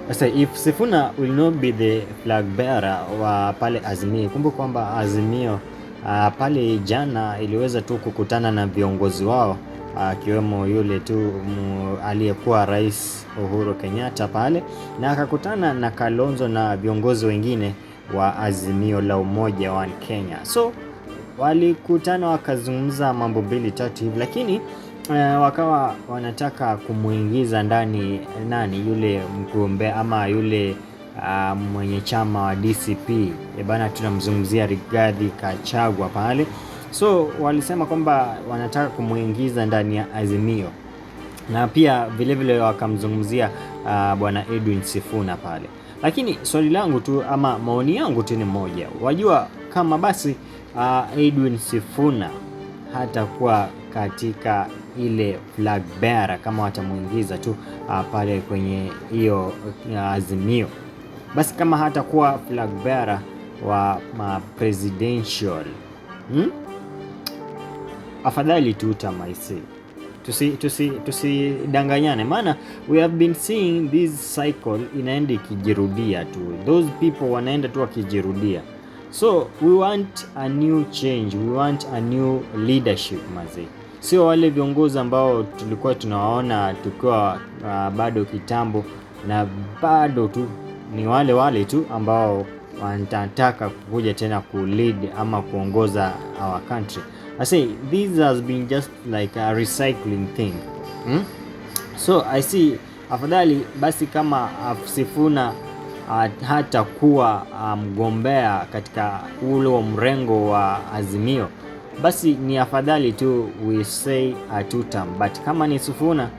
Sasa if Sifuna will not be the flag bearer wa pale Azimio, kumbuka kwamba Azimio pale jana iliweza tu kukutana na viongozi wao akiwemo yule tu aliyekuwa Rais Uhuru Kenyatta pale, na akakutana na Kalonzo na viongozi wengine wa Azimio la Umoja wa Kenya. So walikutana wakazungumza mambo mbili tatu hivi, lakini wakawa wanataka kumuingiza ndani yule mgombea ama yule mwenye chama wa DCP bana, tunamzungumzia Rigathi Gachagua pale. So walisema kwamba wanataka kumuingiza ndani ya Azimio, na pia vile wakamzungumzia bwana Edwin Sifuna pale. Lakini swali langu tu ama maoni yangu tu ni moja, wajua kama basi Edwin Sifuna hatakuwa katika ile flag bearer, kama watamuingiza tu pale kwenye hiyo Azimio, basi kama hatakuwa flag bearer wa presidential afadhali tu tamaisi, tusidanganyane, maana we have been seeing this cycle inaenda ikijirudia tu, those people wanaenda tu wakijirudia. So we want a new change, we want a new leadership mazi. Sio wale viongozi ambao tulikuwa tunawaona tukiwa bado kitambo, na bado tu ni wale tu ambao wanataka kuja tena lead ama kuongoza our country. I say this has been just like a recycling thing. So I see afadhali basi kama Sifuna hata kuwa mgombea katika ule mrengo wa Azimio, basi ni afadhali tu we say a 2 term, but kama ni Sifuna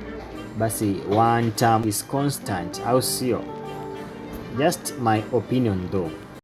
basi 1 term is constant, au sio? Just my opinion though.